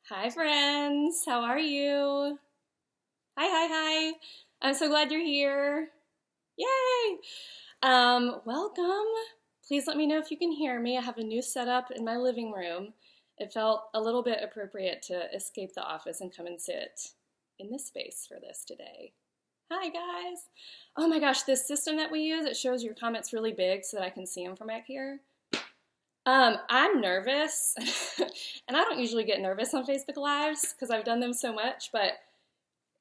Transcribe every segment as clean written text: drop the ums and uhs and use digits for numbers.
Hi, friends. How are you? Hi, hi, hi. I'm so glad you're here. Yay! Welcome. Please let me know if you can hear me. I have a new setup in my living room. It felt a little bit appropriate to escape the office and come and sit in this space for this today. Hi, guys. Oh my gosh, this system that we use, it shows your comments really big so that I can see them from back here. I'm nervous, and I don't usually get nervous on Facebook Lives because I've done them so much, but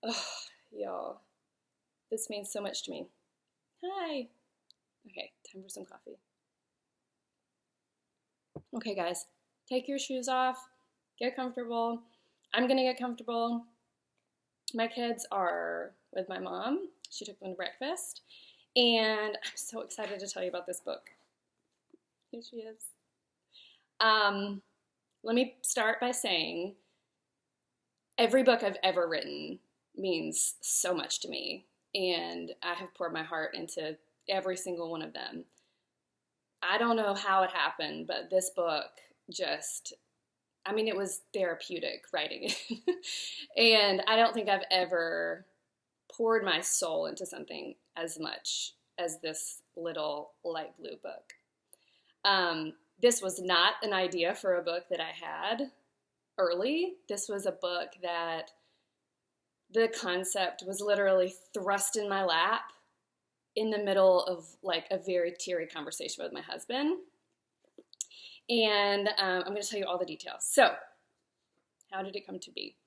oh, y'all, this means so much to me. Hi. Okay, time for some coffee. Okay, guys, take your shoes off, get comfortable. I'm gonna get comfortable. My kids are with my mom. She took them to breakfast, and I'm so excited to tell you about this book. Here she is. Um, Let me start by saying every book I've ever written means so much to me, and I have poured my heart into every single one of them. I don't know how it happened, but this book just, I mean, it was therapeutic writing it. And I don't think I've ever poured my soul into something as much as this little light blue book. This was not an idea for a book that I had early. This was a book that the concept was literally thrust in my lap in the middle of like a very teary conversation with my husband. And I'm going to tell you all the details. So, how did it come to be?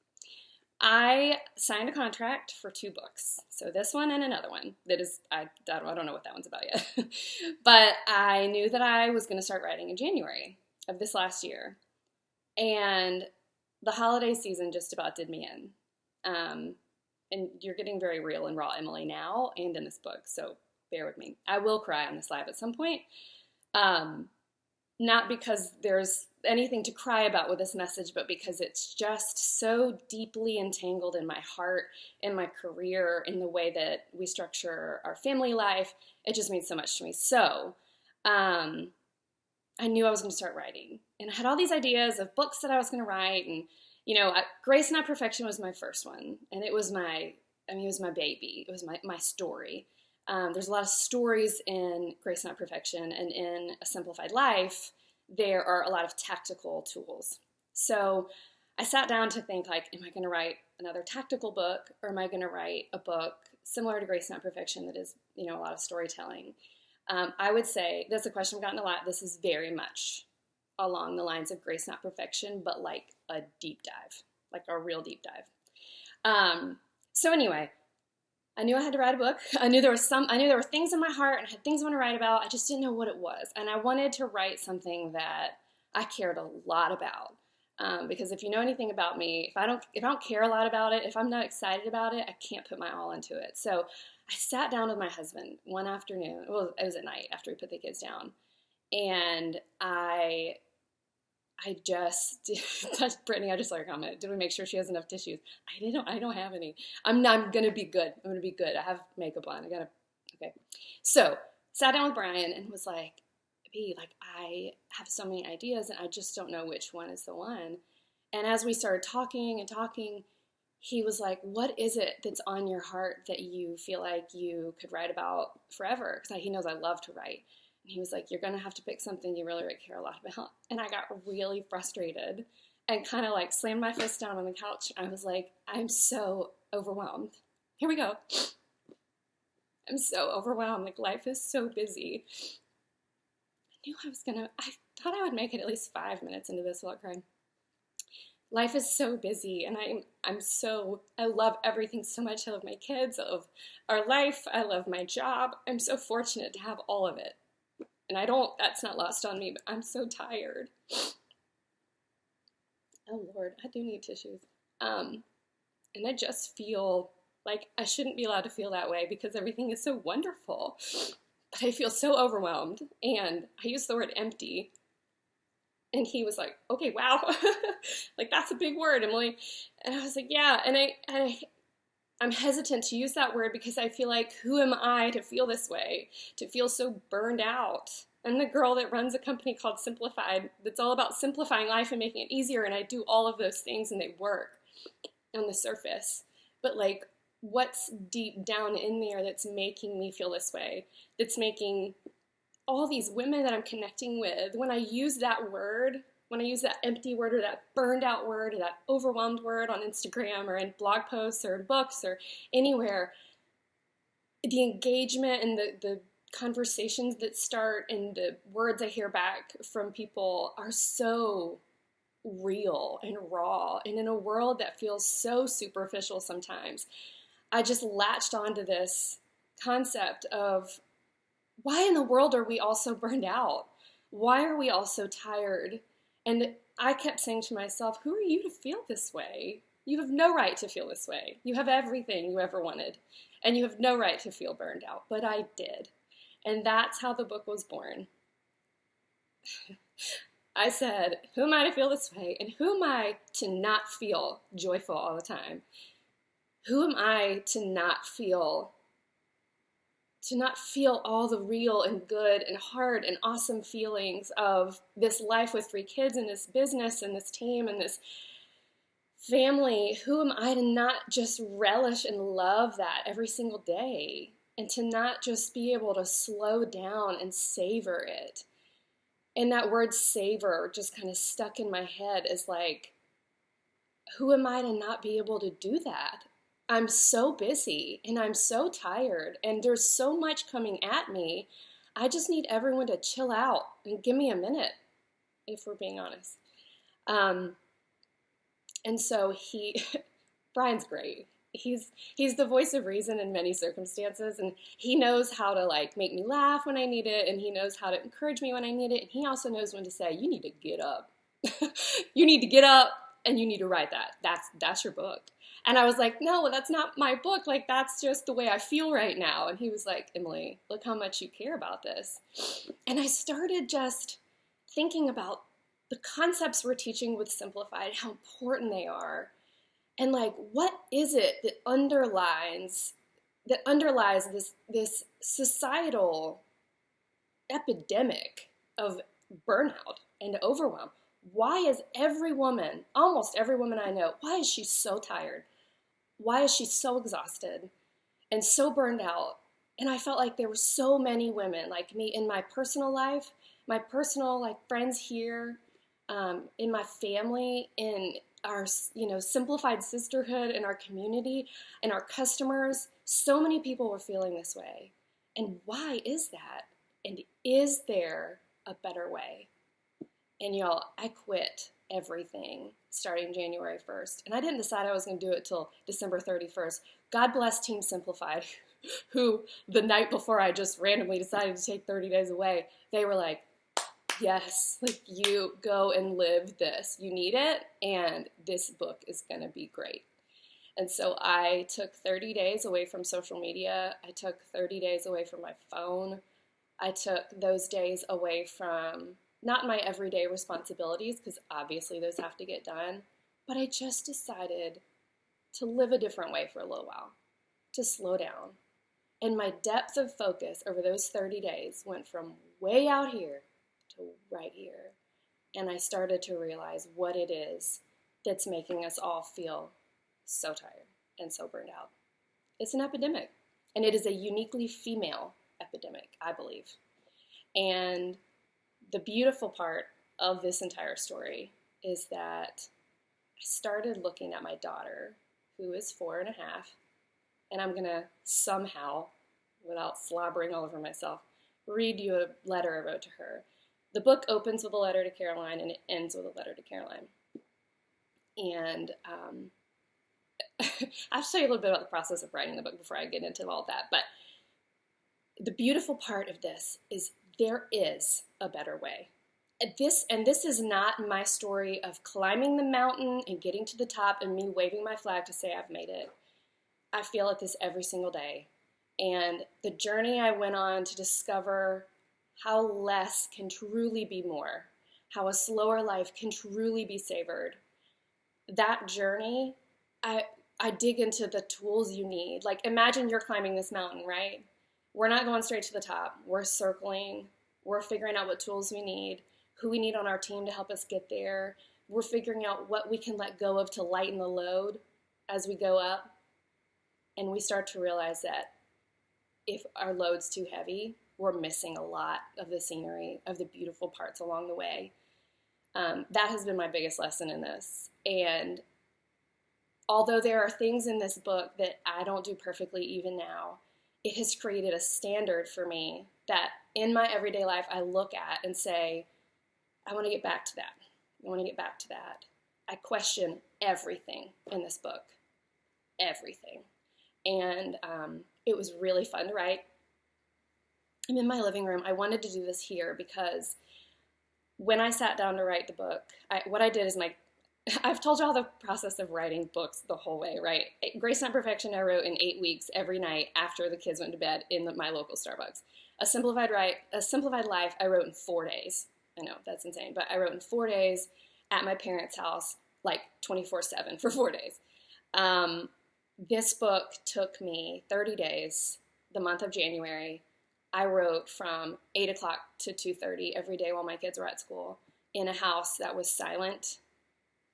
I signed a contract for two books. So this one and another one that is, I don't know what that one's about yet. But I knew that I was going to start writing in January of this last year. And the holiday season just about did me in. And you're getting very real and raw, Emily, now and in this book, so bear with me. I will cry on this live at some point. Not because there's anything to cry about with this message, but because it's just so deeply entangled in my heart, in my career, in the way that we structure our family life. It just means so much to me. So I knew I was going to start writing. And I had all these ideas of books that I was going to write. And, Grace Not Perfection was my first one. And it was it was my baby. It was my story. There's a lot of stories in Grace Not Perfection, and in A Simplified Life, there are a lot of tactical tools. So I sat down to think, like, am I going to write another tactical book, or am I going to write a book similar to Grace Not Perfection that is, a lot of storytelling? I would say, that's a question I've gotten a lot. This is very much along the lines of Grace Not Perfection, but like a deep dive, like a real deep dive. So anyway, I knew I had to write a book. I knew there were things in my heart and I had things I want to write about. I just didn't know what it was. And I wanted to write something that I cared a lot about. Because if you know anything about me, if I don't care a lot about it, if I'm not excited about it, I can't put my all into it. So I sat down with my husband one afternoon. Well, it was at night after we put the kids down. And I just, Brittany, I just saw your comment. Did we make sure she has enough tissues? I don't have any. I'm gonna be good. I'm gonna be good. I have makeup on. Okay. So, sat down with Brian and was like, B, like, I have so many ideas and I just don't know which one is the one. And as we started talking and talking, he was like, what is it that's on your heart that you feel like you could write about forever? Because he knows I love to write. And he was like, you're going to have to pick something you really, really care a lot about. And I got really frustrated and kind of like slammed my fist down on the couch. I was like, I'm so overwhelmed. Here we go. I'm so overwhelmed. Like, life is so busy. I thought I would make it at least 5 minutes into this without crying. Life is so busy, and I love everything so much. I love my kids, I love our life, I love my job. I'm so fortunate to have all of it. And that's not lost on me, but I'm so tired. Oh Lord, I do need tissues. And I just feel like I shouldn't be allowed to feel that way because everything is so wonderful. But I feel so overwhelmed, and I use the word empty. And he was like, okay, wow. Like, that's a big word, Emily. And I was like, yeah. And I'm hesitant to use that word because I feel like, who am I to feel this way? To feel so burned out? I'm the girl that runs a company called Simplified that's all about simplifying life and making it easier, and I do all of those things and they work on the surface. But like, what's deep down in there that's making me feel this way? That's making all these women that I'm connecting with, when I use that word, when I use that empty word or that burned out word or that overwhelmed word on Instagram or in blog posts or in books or anywhere, the engagement and the conversations that start and the words I hear back from people are so real and raw. And in a world that feels so superficial sometimes, I just latched onto this concept of, why in the world are we all so burned out? Why are we all so tired? And I kept saying to myself, who are you to feel this way? You have no right to feel this way. You have everything you ever wanted, and you have no right to feel burned out. But I did. And that's how the book was born. I said, who am I to feel this way? And who am I to not feel joyful all the time? Who am I to not feel all the real and good and hard and awesome feelings of this life with 3 kids and this business and this team and this family? Who am I to not just relish and love that every single day, and to not just be able to slow down and savor it? And that word savor just kind of stuck in my head as like, who am I to not be able to do that? I'm so busy and I'm so tired and there's so much coming at me. I just need everyone to chill out and give me a minute, if we're being honest. And so Brian's great. He's the voice of reason in many circumstances, and he knows how to like make me laugh when I need it, and he knows how to encourage me when I need it, and he also knows when to say, you need to get up. You need to get up and you need to write that. That's your book. And I was like, no, that's not my book. Like, that's just the way I feel right now. And he was like, Emily, look how much you care about this. And I started just thinking about the concepts we're teaching with Simplified, how important they are. And like, what is it that underlies this societal epidemic of burnout and overwhelm? Why is every woman, almost every woman I know, why is she so tired? Why is she so exhausted and so burned out? And I felt like there were so many women like me in my personal life, my personal like friends here, in my family, in our simplified sisterhood, in our community, in our customers. So many people were feeling this way. And why is that? And is there a better way? And y'all, I quit everything starting January 1st. And I didn't decide I was going to do it till December 31st. God bless Team Simplified, who the night before I just randomly decided to take 30 days away, they were like, yes, like, you go and live this. You need it, and this book is going to be great. And so I took 30 days away from social media. I took 30 days away from my phone. I took those days away from not my everyday responsibilities, because obviously those have to get done, but I just decided to live a different way for a little while, to slow down. And my depth of focus over those 30 days went from way out here to right here. And I started to realize what it is that's making us all feel so tired and so burned out. It's an epidemic, and it is a uniquely female epidemic, I believe. And the beautiful part of this entire story is that I started looking at my daughter, who is 4.5, and I'm going to somehow, without slobbering all over myself, read you a letter I wrote to her. The book opens with a letter to Caroline, and it ends with a letter to Caroline. And I'll show you a little bit about the process of writing the book before I get into all that. But the beautiful part of this is there is a better way. This is not my story of climbing the mountain and getting to the top and me waving my flag to say I've made it. I feel like this every single day. And the journey I went on to discover how less can truly be more, how a slower life can truly be savored. That journey, I dig into the tools you need. Like, imagine you're climbing this mountain, right? We're not going straight to the top. We're circling. We're figuring out what tools we need, who we need on our team to help us get there. We're figuring out what we can let go of to lighten the load as we go up. And we start to realize that if our load's too heavy, we're missing a lot of the scenery, of the beautiful parts along the way. That has been my biggest lesson in this. And although there are things in this book that I don't do perfectly even now, it has created a standard for me that in my everyday life I look at and say, I want to get back to that. I want to get back to that. I question everything in this book. Everything. And it was really fun to write. I'm in my living room. I wanted to do this here because when I sat down to write the book, what I did is I've told y'all the process of writing books the whole way, right? Grace Not Perfection I wrote in 8 weeks every night after the kids went to bed in my local Starbucks. A Simplified Life I wrote in 4 days. I know, that's insane. But I wrote in 4 days at my parents' house, like 24/7 for 4 days. This book took me 30 days, the month of January. I wrote from 8 o'clock to 2:30 every day while my kids were at school in a house that was silent,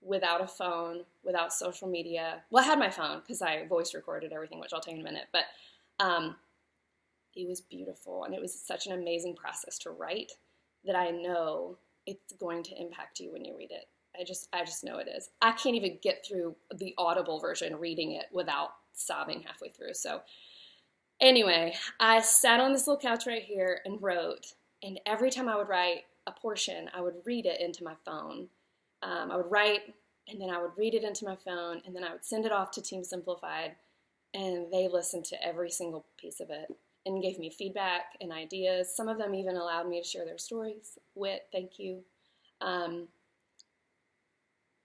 without a phone, without social media. Well, I had my phone because I voice recorded everything, which I'll tell you in a minute. But it was beautiful, and it was such an amazing process to write that I know it's going to impact you when you read it. I just know it is. I can't even get through the Audible version reading it without sobbing halfway through. So anyway, I sat on this little couch right here and wrote, and every time I would write a portion, I would read it into my phone. I would write, and then I would read it into my phone, and then I would send it off to Team Simplified, and they listened to every single piece of it and gave me feedback and ideas. Some of them even allowed me to share their stories. Whit, thank you.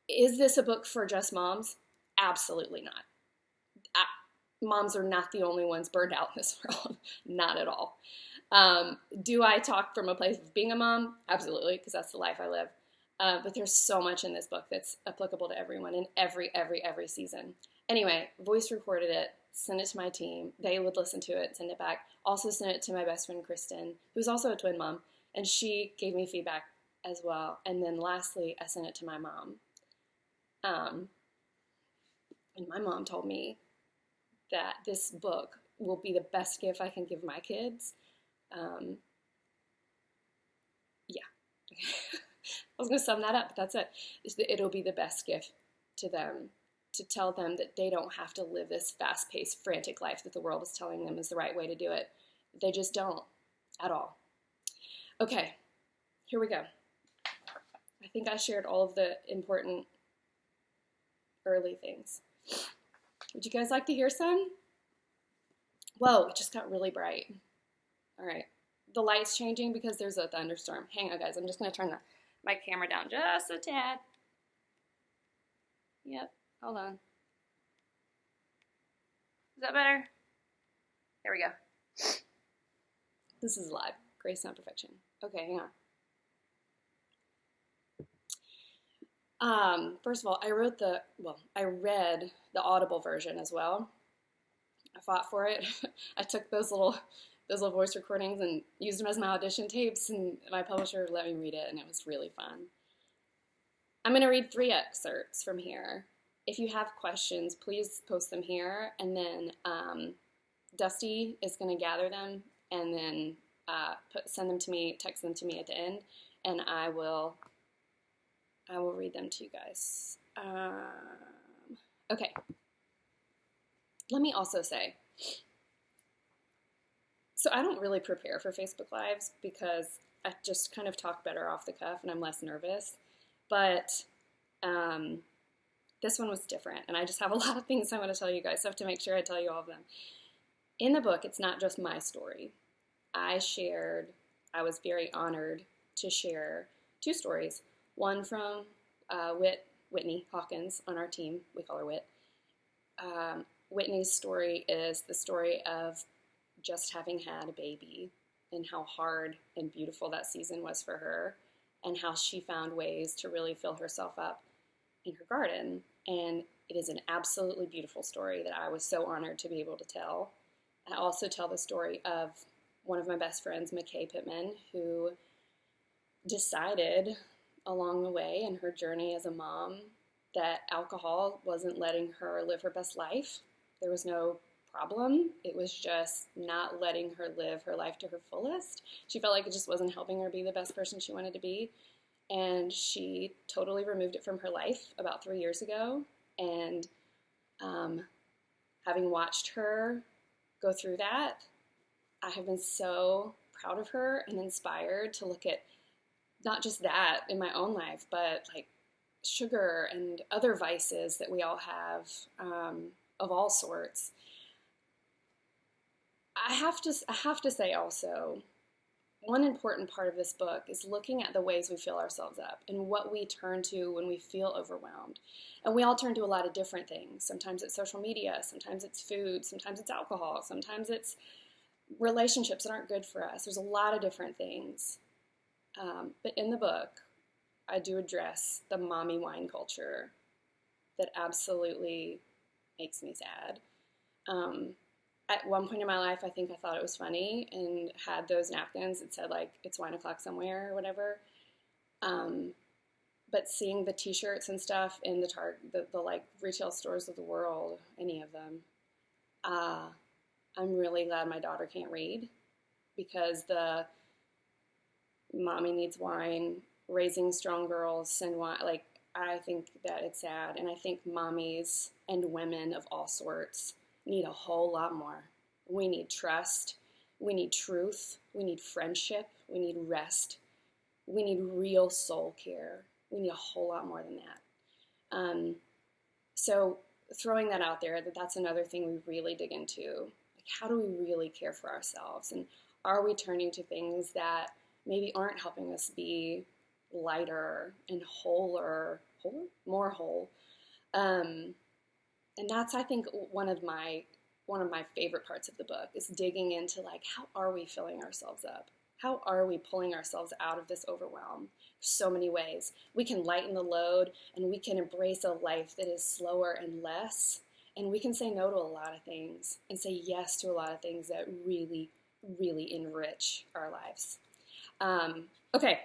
Is this a book for just moms? Absolutely not. Moms are not the only ones burned out in this world. Not at all. Do I talk from a place of being a mom? Absolutely, because that's the life I live. But there's so much in this book that's applicable to everyone in every season. Anyway, voice recorded it, sent it to my team. They would listen to it, send it back. Also sent it to my best friend, Kristen, who's also a twin mom, and she gave me feedback as well. And then lastly, I sent it to my mom. And my mom told me that this book will be the best gift I can give my kids. Yeah. I was going to sum that up, but that's it. It'll be the best gift to them, to tell them that they don't have to live this fast-paced, frantic life that the world is telling them is the right way to do it. They just don't at all. Okay, here we go. I think I shared all of the important early things. Would you guys like to hear some? Whoa, it just got really bright. All right, the light's changing because there's a thunderstorm. Hang on, guys. I'm just going to turn my camera down just a tad. Yep, hold on. Is that better? There we go. This is live. Grace Not Perfection. Okay, hang on. First of all, I read the Audible version as well. I fought for it. I took those little voice recordings and used them as my audition tapes, and my publisher let me read it, and it was really fun. I'm going to read 3 excerpts from here. If you have questions, please post them here, and then Dusty is going to gather them and then send them to me, text them to me at the end, and I will read them to you guys. Okay. Let me also say, so I don't really prepare for Facebook Lives because I just kind of talk better off the cuff and I'm less nervous. But this one was different, and I just have a lot of things I want to tell you guys, so I have to make sure I tell you all of them. In the book, it's not just my story. I was very honored to share 2 stories. One from Whitney Hawkins on our team. We call her Whit. Whitney's story is the story of just having had a baby and how hard and beautiful that season was for her, and how she found ways to really fill herself up in her garden. And it is an absolutely beautiful story that I was so honored to be able to tell. I also tell the story of one of my best friends, McKay Pittman, who decided along the way in her journey as a mom that alcohol wasn't letting her live her best life. There was no problem. It was just not letting her live her life to her fullest. She felt like it just wasn't helping her be the best person she wanted to be. And she totally removed it from her life about 3 years ago. And having watched her go through that, I have been so proud of her and inspired to look at not just that in my own life, but like sugar and other vices that we all have, of all sorts. I have to say also, one important part of this book is looking at the ways we fill ourselves up and what we turn to when we feel overwhelmed. And we all turn to a lot of different things. Sometimes it's social media, sometimes it's food, sometimes it's alcohol, sometimes it's relationships that aren't good for us. There's a lot of different things. But in the book, I do address the mommy wine culture that absolutely makes me sad. At one point in my life, I think I thought it was funny and had those napkins that said, like, it's wine o'clock somewhere or whatever. But seeing the t-shirts and stuff in the like retail stores of the world, any of them, I'm really glad my daughter can't read, because the mommy needs wine, raising strong girls, send wine, like, I think that it's sad. And I think mommies and women of all sorts need a whole lot more. We need trust. We need truth. We need friendship. We need rest. We need real soul care. We need a whole lot more than that. So throwing that out there, that's another thing we really dig into. Like, how do we really care for ourselves? And are we turning to things that maybe aren't helping us be lighter and more whole? And that's, I think, one of my favorite parts of the book is digging into, like, how are we filling ourselves up? How are we pulling ourselves out of this overwhelm? So many ways. We can lighten the load, and we can embrace a life that is slower and less, and we can say no to a lot of things and say yes to a lot of things that really, really enrich our lives. Okay.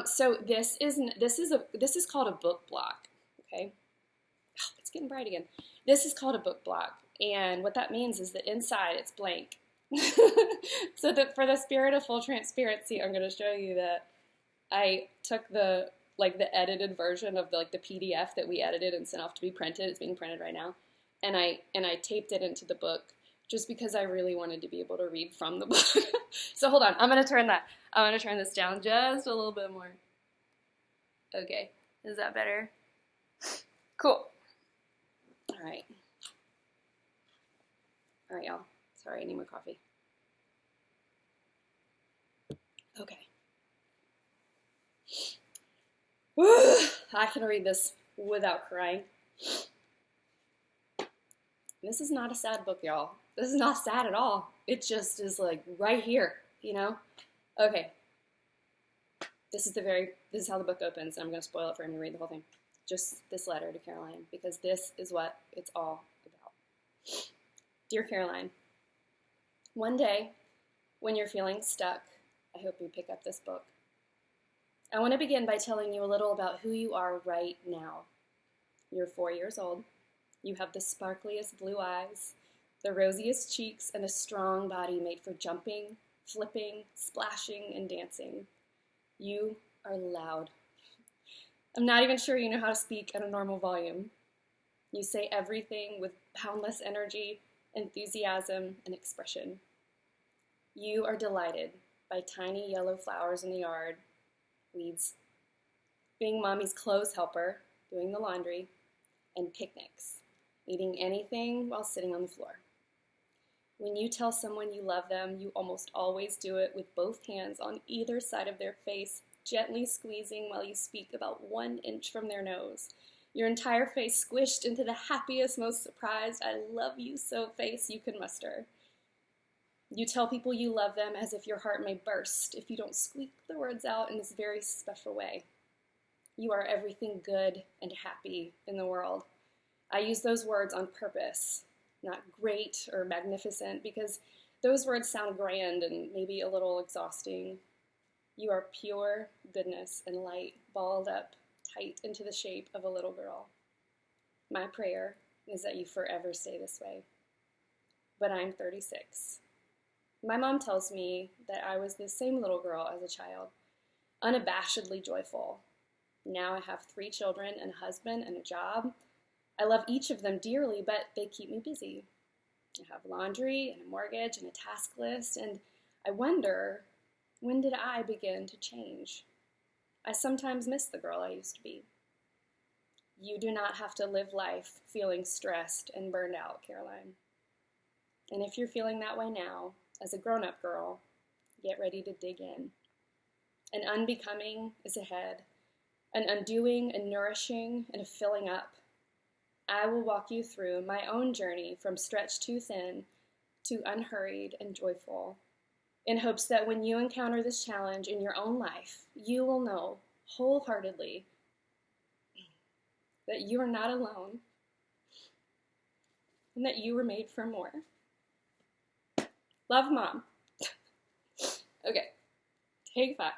So this is called a book block. Okay. Oh, it's getting bright again. This is called a book block, and what that means is that inside it's blank. So that for the spirit of full transparency, I'm going to show you that I took the edited version of the PDF that we edited and sent off to be printed. It's being printed right now, and I taped it into the book just because I really wanted to be able to read from the book. So hold on, I'm going to turn this down just a little bit more. Okay, is that better? Cool. All right, y'all. Sorry, I need more coffee. Okay. I can read this without crying. This is not a sad book, y'all. This is not sad at all. It just is, like, right here, you know? Okay. This is how the book opens, and I'm going to spoil it for him to read the whole thing. Just this letter to Caroline, because this is what it's all about. Dear Caroline, one day, when you're feeling stuck, I hope you pick up this book. I want to begin by telling you a little about who you are right now. You're 4 years old. You have the sparkliest blue eyes, the rosiest cheeks, and a strong body made for jumping, flipping, splashing, and dancing. You are loud. I'm not even sure you know how to speak at a normal volume. You say everything with boundless energy, enthusiasm, and expression. You are delighted by tiny yellow flowers in the yard, weeds, being mommy's clothes helper, doing the laundry, and picnics, eating anything while sitting on the floor. When you tell someone you love them, you almost always do it with both hands on either side of their face, gently squeezing while you speak about 1 inch from their nose. Your entire face squished into the happiest, most surprised, I love you so face you can muster. You tell people you love them as if your heart may burst if you don't squeak the words out in this very special way. You are everything good and happy in the world. I use those words on purpose, not great or magnificent, because those words sound grand and maybe a little exhausting. You are pure goodness and light, balled up tight into the shape of a little girl. My prayer is that you forever stay this way. But I'm 36. My mom tells me that I was the same little girl as a child, unabashedly joyful. Now I have 3 children and a husband and a job. I love each of them dearly, but they keep me busy. I have laundry and a mortgage and a task list, and I wonder, when did I begin to change? I sometimes miss the girl I used to be. You do not have to live life feeling stressed and burned out, Caroline. And if you're feeling that way now, as a grown-up girl, get ready to dig in. An unbecoming is ahead, an undoing, a nourishing, and a filling up. I will walk you through my own journey from stretched too thin to unhurried and joyful, in hopes that when you encounter this challenge in your own life, you will know wholeheartedly that you are not alone and that you were made for more. Love, Mom. Okay, take 5.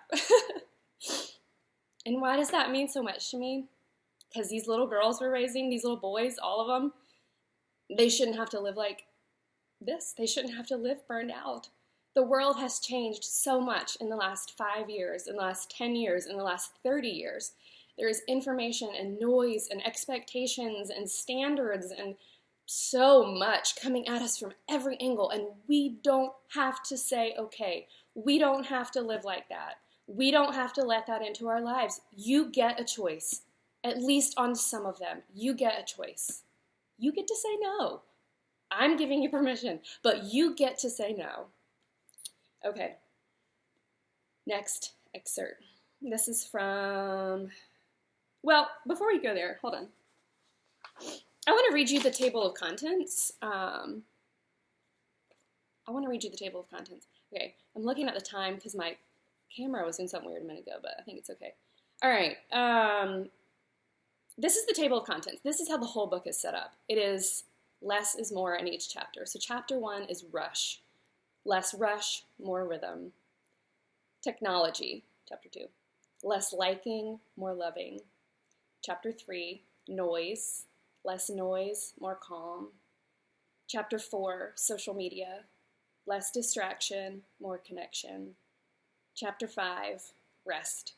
And why does that mean so much to me? Because these little girls we're raising, these little boys, all of them, they shouldn't have to live like this. They shouldn't have to live burned out. The world has changed so much in the last 5 years, in the last 10 years, in the last 30 years. There is information and noise and expectations and standards and so much coming at us from every angle, and we don't have to say, okay, we don't have to live like that. We don't have to let that into our lives. You get a choice. At least on some of them, you get a choice. You get to say no. I'm giving you permission, but you get to say no. Okay, next excerpt. This is from, well, before we go there, hold on. I want to read you the table of contents. Okay, I'm looking at the time because my camera was doing something weird a minute ago, but I think it's okay. All right, this is the table of contents. This is how the whole book is set up. It is less is more in each chapter. So chapter 1 is rush. Less rush, more rhythm. Technology, chapter 2. Less liking, more loving. Chapter 3, noise. Less noise, more calm. Chapter 4, social media. Less distraction, more connection. Chapter 5, rest.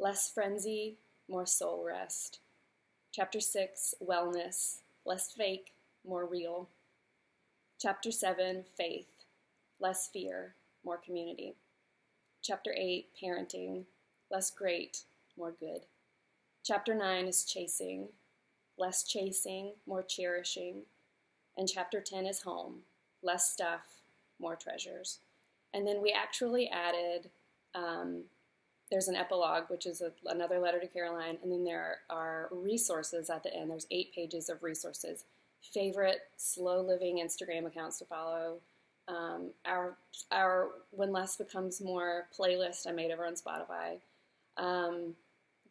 Less frenzy, more soul rest. Chapter 6, wellness. Less fake, more real. Chapter 7, faith. Less fear, more community. Chapter 8, parenting. Less great, more good. Chapter 9 is chasing. Less chasing, more cherishing. And chapter 10 is home. Less stuff, more treasures. And then we actually added, there's an epilogue, which is another letter to Caroline, and then there are resources at the end. There's 8 pages of resources. Favorite slow living Instagram accounts to follow. Our When Less Becomes More playlist I made over on Spotify.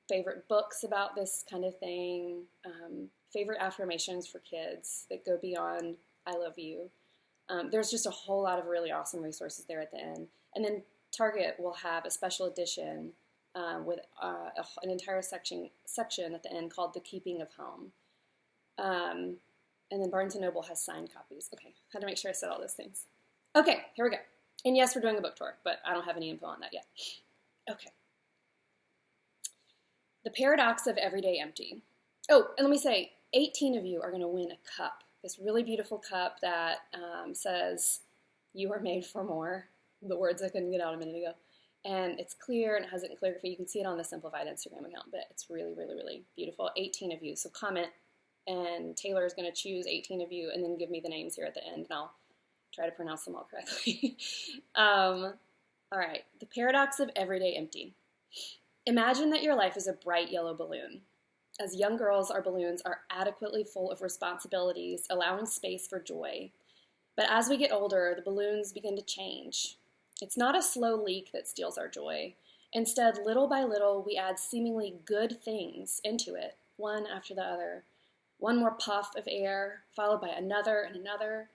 Favorite books about this kind of thing. Favorite affirmations for kids that go beyond I love you. There's just a whole lot of really awesome resources there at the end. And then Target will have a special edition with an entire section at the end called The Keeping of Home. And then Barnes & Noble has signed copies. Okay, had to make sure I said all those things. Okay, here we go. And yes, we're doing a book tour, but I don't have any info on that yet. Okay. The Paradox of Everyday Empty. Oh, and let me say, 18 of you are going to win a cup. This really beautiful cup that says, "You are made for more." The words I couldn't get out a minute ago. And it's clear and it has it in calligraphy. You can see it on the Simplified Instagram account, but it's really, really, really beautiful. 18 of you. So comment, and Taylor is going to choose 18 of you and then give me the names here at the end, and I'll try to pronounce them all correctly. All right. The Paradox of Everyday Empty. Imagine that your life is a bright yellow balloon. As young girls, our balloons are adequately full of responsibilities, allowing space for joy. But as we get older, the balloons begin to change. It's not a slow leak that steals our joy. Instead, little by little, we add seemingly good things into it, one after the other. One more puff of air, followed by another and another.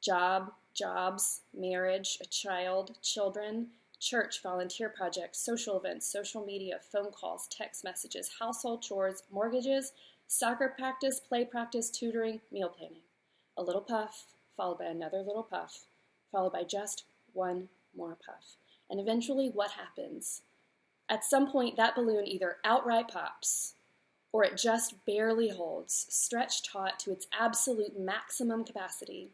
Job, jobs, marriage, a child, children, church, volunteer projects, social events, social media, phone calls, text messages, household chores, mortgages, soccer practice, play practice, tutoring, meal planning. A little puff, followed by another little puff, followed by just one more puff. And eventually, what happens? At some point, that balloon either outright pops, or it just barely holds, stretched taut to its absolute maximum capacity.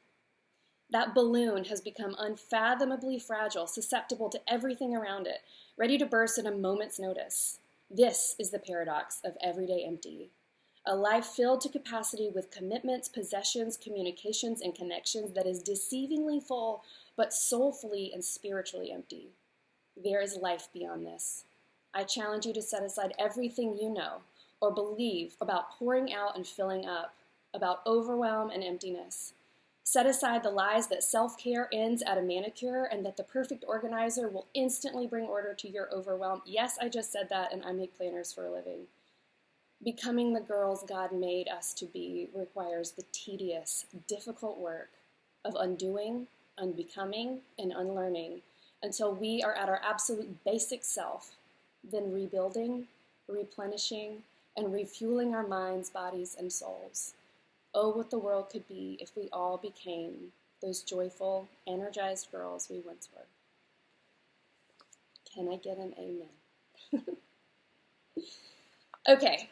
That balloon has become unfathomably fragile, susceptible to everything around it, ready to burst at a moment's notice. This is the paradox of everyday empty. A life filled to capacity with commitments, possessions, communications, and connections that is deceivingly full, but soulfully and spiritually empty. There is life beyond this. I challenge you to set aside everything you know or believe about pouring out and filling up, about overwhelm and emptiness. Set aside the lies that self-care ends at a manicure and that the perfect organizer will instantly bring order to your overwhelm. Yes, I just said that, and I make planners for a living. Becoming the girls God made us to be requires the tedious, difficult work of undoing, unbecoming, and unlearning until we are at our absolute basic self, then rebuilding, replenishing, and refueling our minds, bodies, and souls. Oh, what the world could be if we all became those joyful, energized girls we once were. Can I get an amen? Okay,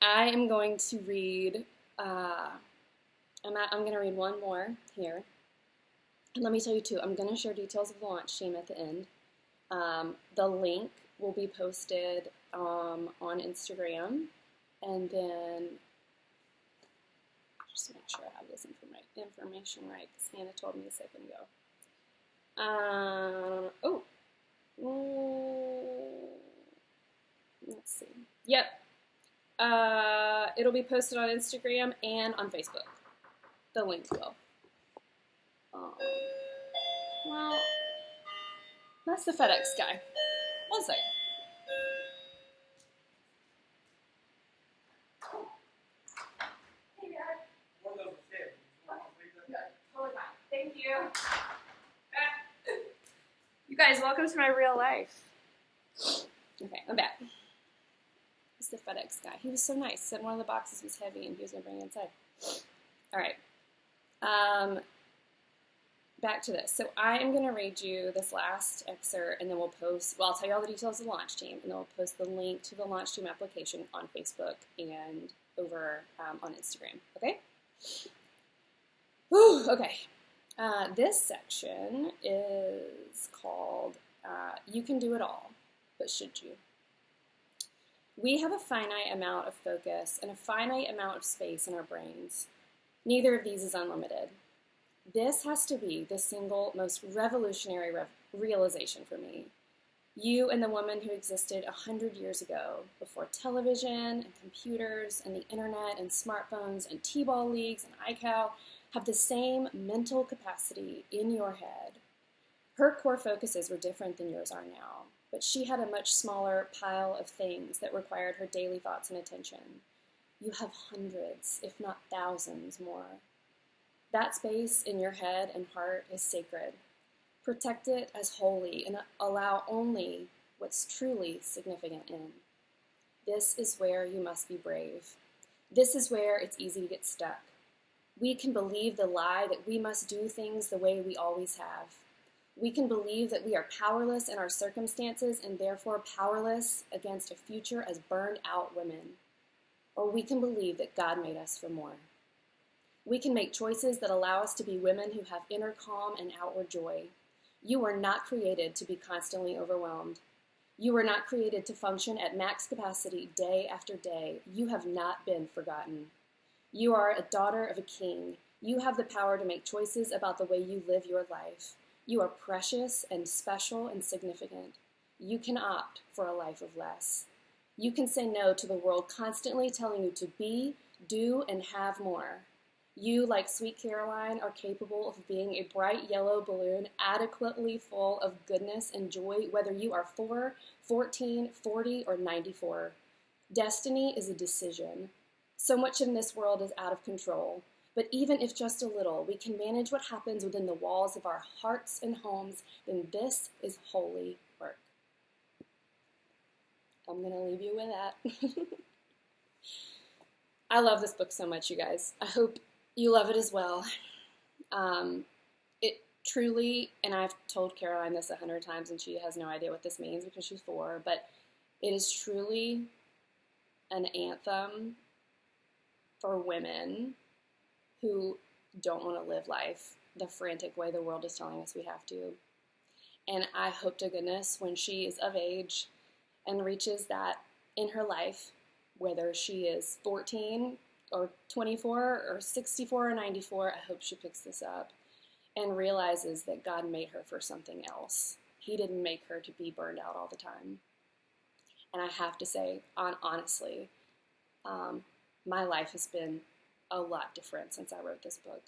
I am going to read, I'm going to read one more here. And let me tell you too, I'm going to share details of the launch team at the end. The link will be posted on Instagram, and then just make sure I have this information right, because Hannah told me a second ago. Let's see. Yep. It'll be posted on Instagram and on Facebook. The link will. Well, that's the FedEx guy. One second. Hey, Dad. Totally fine. Thank you. You guys, welcome to my real life. Okay, I'm back. It's the FedEx guy. He was so nice. Said one of the boxes was heavy and he was going to bring it inside. All right. Back to this. So I am going to read you this last excerpt, and then we'll post, well, I'll tell you all the details of the launch team, and then we'll post the link to the launch team application on Facebook and over on Instagram. Okay? Whew, okay. This section is called You Can Do It All, but Should You? We have a finite amount of focus and a finite amount of space in our brains. Neither of these is unlimited. This has to be the single most revolutionary realization for me. You and the woman who existed 100 years ago, before television and computers and the internet and smartphones and t-ball leagues and iCow, have the same mental capacity in your head. Her core focuses were different than yours are now, but she had a much smaller pile of things that required her daily thoughts and attention. You have hundreds, if not thousands, more. That space in your head and heart is sacred. Protect it as holy and allow only what's truly significant in. This is where you must be brave. This is where it's easy to get stuck. We can believe the lie that we must do things the way we always have. We can believe that we are powerless in our circumstances and therefore powerless against a future as burned out women. Or we can believe that God made us for more. We can make choices that allow us to be women who have inner calm and outward joy. You were not created to be constantly overwhelmed. You were not created to function at max capacity day after day. You have not been forgotten. You are a daughter of a king. You have the power to make choices about the way you live your life. You are precious and special and significant. You can opt for a life of less. You can say no to the world constantly telling you to be, do, and have more. You, like Sweet Caroline, are capable of being a bright yellow balloon adequately full of goodness and joy, whether you are 4, 14, 40, or 94. Destiny is a decision. So much in this world is out of control. But even if just a little, we can manage what happens within the walls of our hearts and homes, then this is holy work. I'm going to leave you with that. I love this book so much, you guys. I hope you love it as well. It truly, and I've told Caroline this 100 times, and she has no idea what this means because she's 4, but it is truly an anthem for women who don't want to live life the frantic way the world is telling us we have to. And I hope to goodness when she is of age and reaches that in her life, whether she is 14 or 24 or 64 or 94, I hope she picks this up and realizes that God made her for something else. He didn't make her to be burned out all the time. And I have to say, honestly, my life has been a lot different since I wrote this book.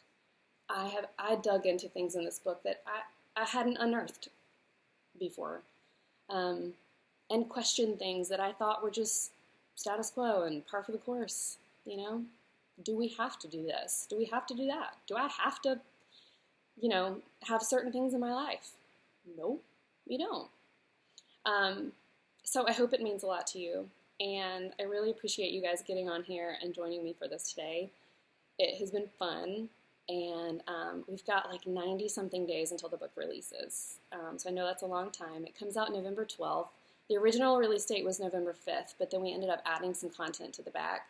I dug into things in this book that I hadn't unearthed before, and questioned things that I thought were just status quo and par for the course. You know, do we have to do this? Do we have to do that? Do I have to, have certain things in my life? Nope, you don't. So I hope it means a lot to you, and I really appreciate you guys getting on here and joining me for this today. It has been fun, and we've got like 90-something days until the book releases. So I know that's a long time. It comes out November 12th. The original release date was November 5th, but then we ended up adding some content to the back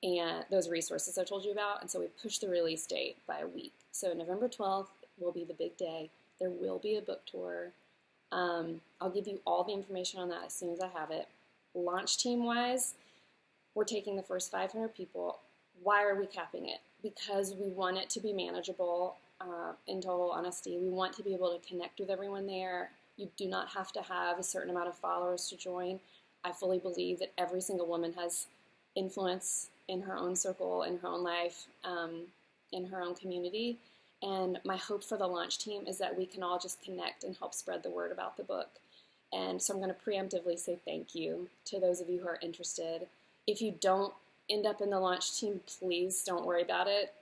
and those resources I told you about, and so we pushed the release date by a week. So November 12th will be the big day. There will be a book tour. I'll give you all the information on that as soon as I have it. Launch team-wise, we're taking the first 500 people. Why are we capping it? Because we want it to be manageable, in total honesty. We want to be able to connect with everyone there. You do not have to have a certain amount of followers to join. I fully believe that every single woman has influence in her own circle, in her own life, in her own community. And my hope for the launch team is that we can all just connect and help spread the word about the book. And so I'm going to preemptively say thank you to those of you who are interested. If you don't end up in the launch team, please don't worry about it.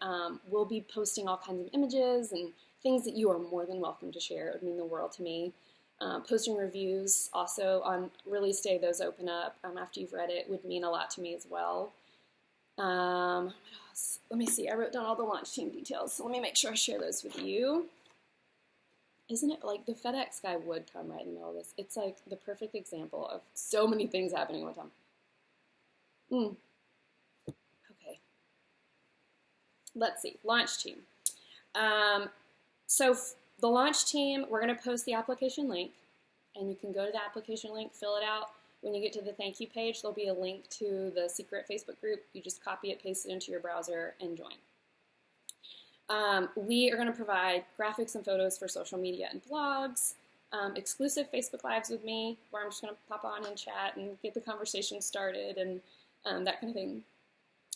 We'll be posting all kinds of images and things that you are more than welcome to share. It would mean the world to me. Posting reviews also on release day, those open up after you've read it, would mean a lot to me as well. What else? Let me see. I wrote down all the launch team details, so let me make sure I share those with you. Isn't it like the FedEx guy would come right in the middle of this? It's like the perfect example of so many things happening at one time. Okay. Let's see. Launch team. So the launch team, we're going to post the application link, and you can go to the application link, fill it out. When you get to the thank you page, there'll be a link to the secret Facebook group. You just copy it, paste it into your browser, and join. We are going to provide graphics and photos for social media and blogs, exclusive Facebook Lives with me, where I'm just going to pop on and chat and get the conversation started and that kind of thing.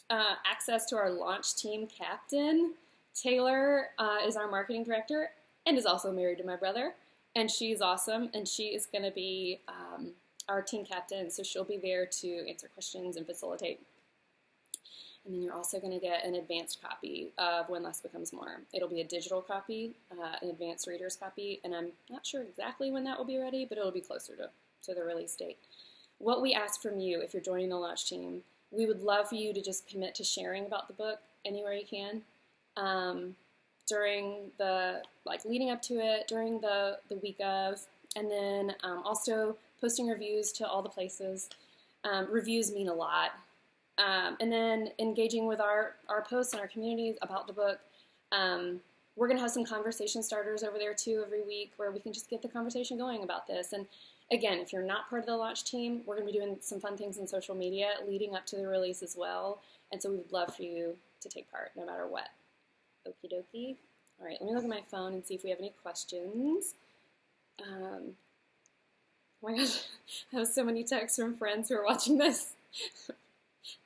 Access to our launch team captain. Taylor is our marketing director and is also married to my brother, and she's awesome, and she is going to be our team captain, so she'll be there to answer questions and facilitate. And then you're also going to get an advanced copy of When Less Becomes More. It'll be a digital copy, an advanced reader's copy, and I'm not sure exactly when that will be ready, but it'll be closer to the release date. What we ask from you, if you're joining the launch team, we would love for you to just commit to sharing about the book anywhere you can. During the, leading up to it, during the week of, and then also posting reviews to all the places. Reviews mean a lot. And then engaging with our posts and our communities about the book. We're going to have some conversation starters over there too every week where we can just get the conversation going about this. And again, if you're not part of the launch team, we're going to be doing some fun things in social media leading up to the release as well. And so we would love for you to take part no matter what. Okie dokie. All right, let me look at my phone and see if we have any questions. Oh my gosh, I have so many texts from friends who are watching this.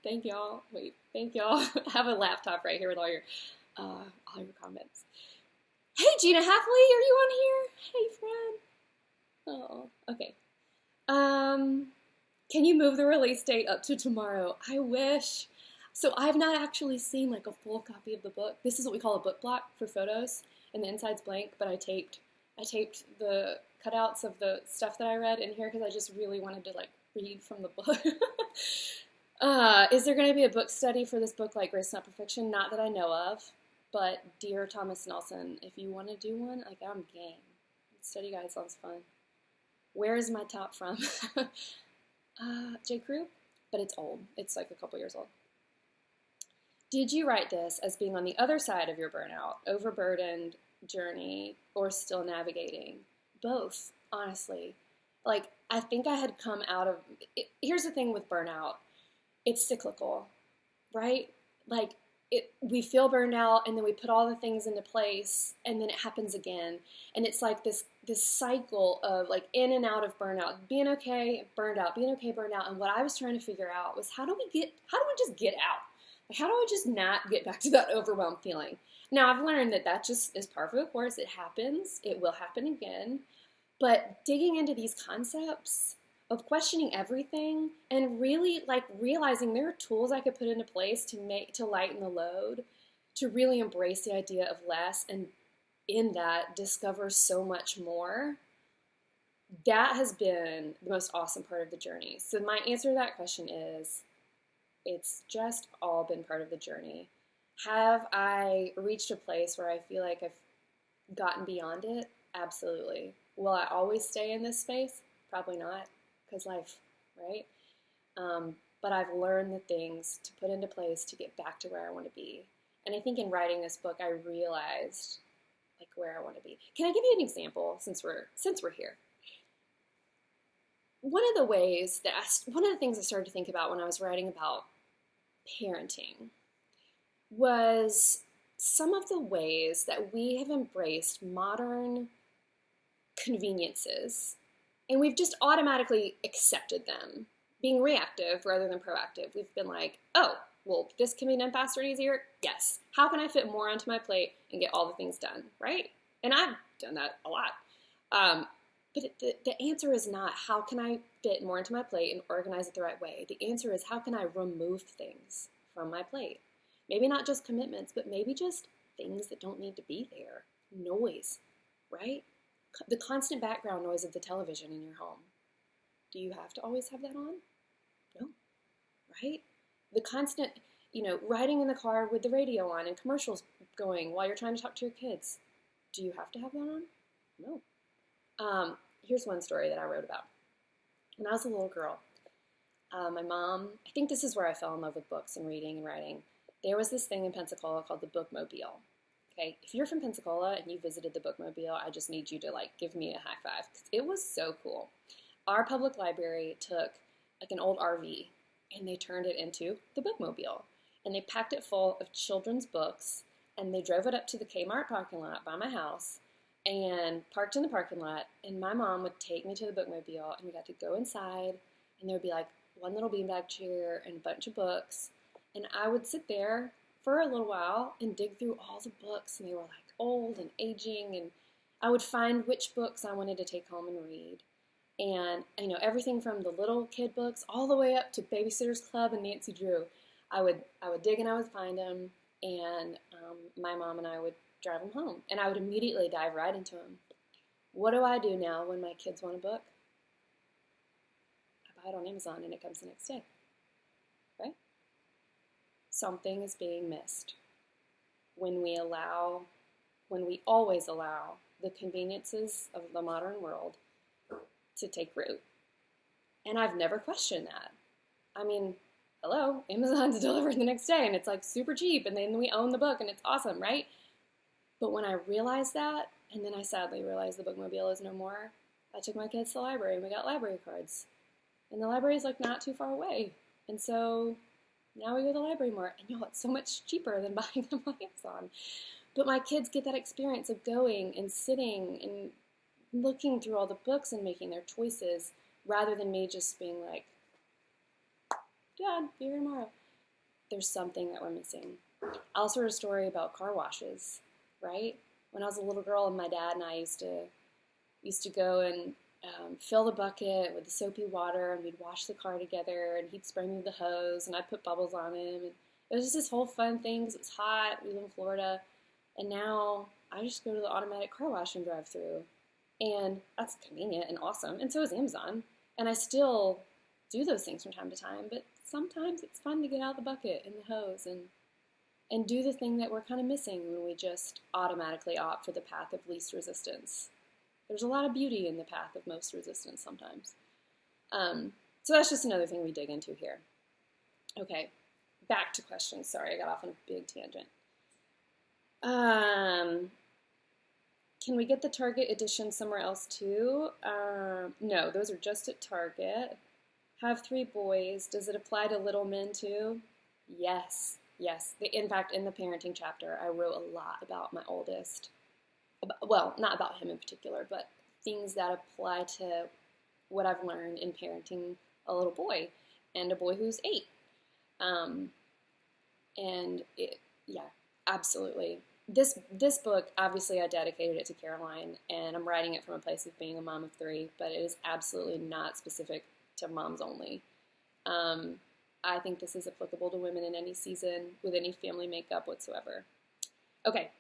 Thank y'all. Wait, thank y'all. I have a laptop right here with all your comments. Hey, Gina Hafley, are you on here? Hey, friend. Oh, okay. Can you move the release date up to tomorrow? I wish. So I've not actually seen like a full copy of the book. This is what we call a book block for photos, and the inside's blank. But I taped the cutouts of the stuff that I read in here because I just really wanted to like read from the book. Is there going to be a book study for this book, like Grace Not Perfection? Not that I know of, but dear Thomas Nelson, if you want to do one, like I'm game. Study guide sounds fun. Where is my top from? J. Crew, but it's old. It's like a couple years old. Did you write this as being on the other side of your burnout, overburdened journey, or still navigating? Both, honestly. Like, I think I had come out of it. Here's the thing with burnout. It's cyclical, right? Like, we feel burned out, and then we put all the things into place, and then it happens again. And it's like this cycle of like in and out of burnout, being okay, burned out, being okay, burned out. And what I was trying to figure out was how do we just get out? Like, how do I just not get back to that overwhelmed feeling? Now, I've learned that just is par for the course. It happens. It will happen again. But digging into these concepts of questioning everything and really like realizing there are tools I could put into place to lighten the load, to really embrace the idea of less, and in that discover so much more. That has been the most awesome part of the journey. So my answer to that question is, it's just all been part of the journey. Have I reached a place where I feel like I've gotten beyond it? Absolutely. Will I always stay in this space? Probably not, because life, right? But I've learned the things to put into place to get back to where I want to be. And I think in writing this book, I realized like where I want to be. Can I give you an example since we're here? One of the things I started to think about when I was writing about parenting was some of the ways that we have embraced modern conveniences and we've just automatically accepted them, being reactive rather than proactive. We've been like, oh, well, this can be done faster and easier. Yes. How can I fit more onto my plate and get all the things done, right? And I've done that a lot. But the answer is not how can I fit more into my plate and organize it the right way. The answer is how can I remove things from my plate? Maybe not just commitments, but maybe just things that don't need to be there. Noise, right? The constant background noise of the television in your home. Do you have to always have that on? No, right? The constant, riding in the car with the radio on and commercials going while you're trying to talk to your kids. Do you have to have that on? No. Here's one story that I wrote about. When I was a little girl, my mom, I think this is where I fell in love with books and reading and writing. There was this thing in Pensacola called the Bookmobile. Okay, if you're from Pensacola and you visited the Bookmobile, I just need you to give me a high five because it was so cool. Our public library took like an old RV and they turned it into the Bookmobile. And they packed it full of children's books and they drove it up to the Kmart parking lot by my house and parked in the parking lot, and my mom would take me to the Bookmobile, and we got to go inside, and there would be one little beanbag chair and a bunch of books, and I would sit there for a little while and dig through all the books, and they were old and aging, and I would find which books I wanted to take home and read, and everything from the little kid books all the way up to Babysitter's Club and Nancy Drew. I would dig and I would find them, and my mom and I would drive them home, and I would immediately dive right into them. What do I do now when my kids want a book? I buy it on Amazon and it comes the next day, right? Something is being missed when we always allow the conveniences of the modern world to take root. And I've never questioned that. I mean, hello, Amazon's delivered the next day and it's super cheap, and then we own the book and it's awesome, right? But when I realized that, and then I sadly realized the Bookmobile is no more, I took my kids to the library and we got library cards. And the library is not too far away. And so now we go to the library more. And it's so much cheaper than buying them on Amazon. But my kids get that experience of going and sitting and looking through all the books and making their choices rather than me just being like, Dad, be here tomorrow. There's something that we're missing. I also heard a story about car washes. Right? When I was a little girl, and my dad and I used to go and fill the bucket with the soapy water, and we'd wash the car together, and he'd spray me with the hose, and I'd put bubbles on him, It was just this whole fun thing because it's hot. We live in Florida. And now I just go to the automatic car wash and drive through. And that's convenient and awesome. And so is Amazon. And I still do those things from time to time. But sometimes it's fun to get out the bucket and the hose and do the thing that we're kind of missing when we just automatically opt for the path of least resistance. There's a lot of beauty in the path of most resistance sometimes. So that's just another thing we dig into here. Okay, back to questions. Sorry, I got off on a big tangent. Can we get the Target edition somewhere else too? No, those are just at Target. Have 3 boys. Does it apply to little men too? Yes. Yes. In fact, in the parenting chapter, I wrote a lot about my oldest. Well, not about him in particular, but things that apply to what I've learned in parenting a little boy and a boy who's 8. Yeah, absolutely. This book, obviously I dedicated it to Caroline, and I'm writing it from a place of being a mom of 3, but it is absolutely not specific to moms only. I think this is applicable to women in any season, with any family makeup whatsoever. Okay.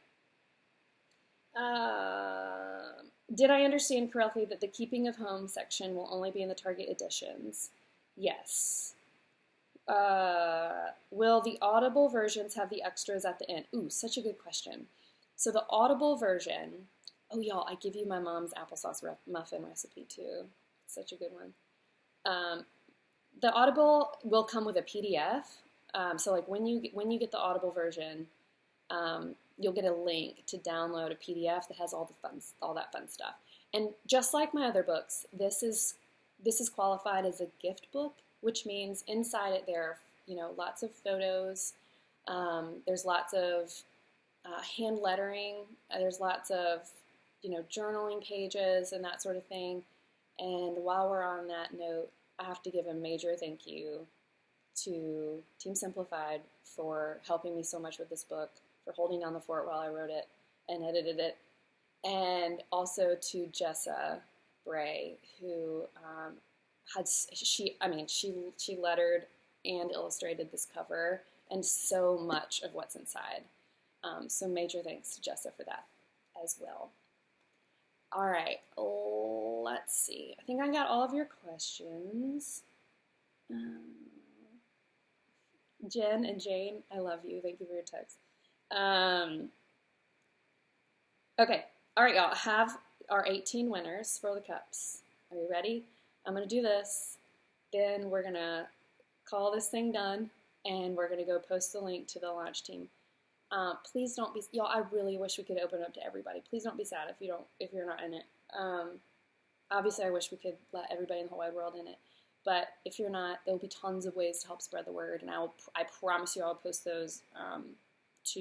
Did I understand correctly that the Keeping of Home section will only be in the Target editions? Yes. Will the Audible versions have the extras at the end? Ooh, such a good question. So the Audible version, oh y'all, I give you my mom's applesauce muffin recipe too. Such a good one. The Audible will come with a PDF. So like when you get the Audible version, you'll get a link to download a PDF that has all that fun stuff. And just like my other books, this is qualified as a gift book, which means inside it there are lots of photos. There's lots of hand lettering. There's lots of journaling pages and that sort of thing. And while we're on that note, I have to give a major thank you to Team Simplified for helping me so much with this book, for holding down the fort while I wrote it and edited it, and also to Jessa Bray, who she lettered and illustrated this cover and so much of what's inside. So major thanks to Jessa for that as well. All right, let's see. I think I got all of your questions. Jen and Jane, I love you. Thank you for your text. Okay, all right, y'all. Have our 18 winners for the cups. Are you ready? I'm going to do this. Then we're going to call this thing done, and we're going to go post the link to the launch team. Please don't be, y'all, I really wish we could open it up to everybody. Please don't be sad if you're not in it. Obviously, I wish we could let everybody in the whole wide world in it. But if you're not, there will be tons of ways to help spread the word, and I promise you I'll post those to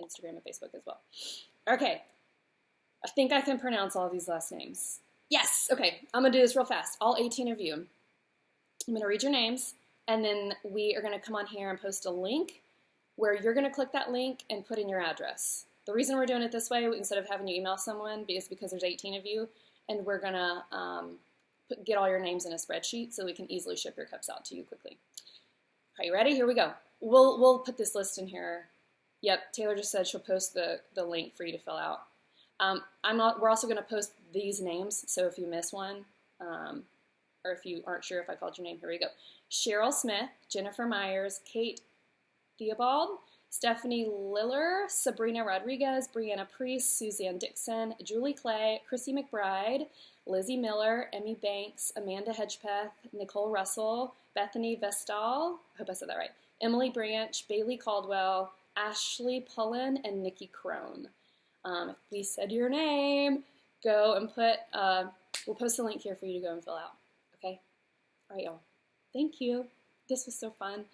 Instagram and Facebook as well. Okay, I think I can pronounce all these last names. Yes, okay, I'm going to do this real fast. All 18 of you. I'm going to read your names, and then we are going to come on here and post a link where you're going to click that link and put in your address. The reason we're doing it this way, instead of having you email someone, is because there's 18 of you, and we're going to get all your names in a spreadsheet so we can easily ship your cups out to you quickly. Are you ready? Here we go. We'll put this list in here. Yep, Taylor just said she'll post the link for you to fill out. We're also going to post these names, so if you miss one, or if you aren't sure if I called your name, here we go. Cheryl Smith, Jennifer Myers, Kate Theobald, Stephanie Liller, Sabrina Rodriguez, Brianna Priest, Suzanne Dixon, Julie Clay, Chrissy McBride, Lizzie Miller, Emmy Banks, Amanda Hedgepeth, Nicole Russell, Bethany Vestal, I hope I said that right, Emily Branch, Bailey Caldwell, Ashley Pullen, and Nikki Crone. If we said your name, go and we'll post a link here for you to go and fill out. Okay? All right, y'all. Thank you. This was so fun.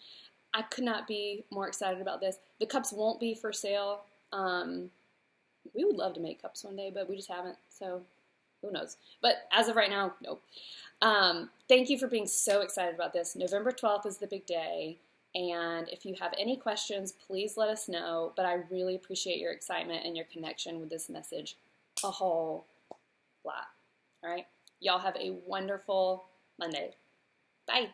I could not be more excited about this. The cups won't be for sale. We would love to make cups one day, but we just haven't, so who knows. But as of right now, nope. Thank you for being so excited about this. November 12th is the big day, and if you have any questions, please let us know, but I really appreciate your excitement and your connection with this message a whole lot. All right? Y'all have a wonderful Monday. Bye.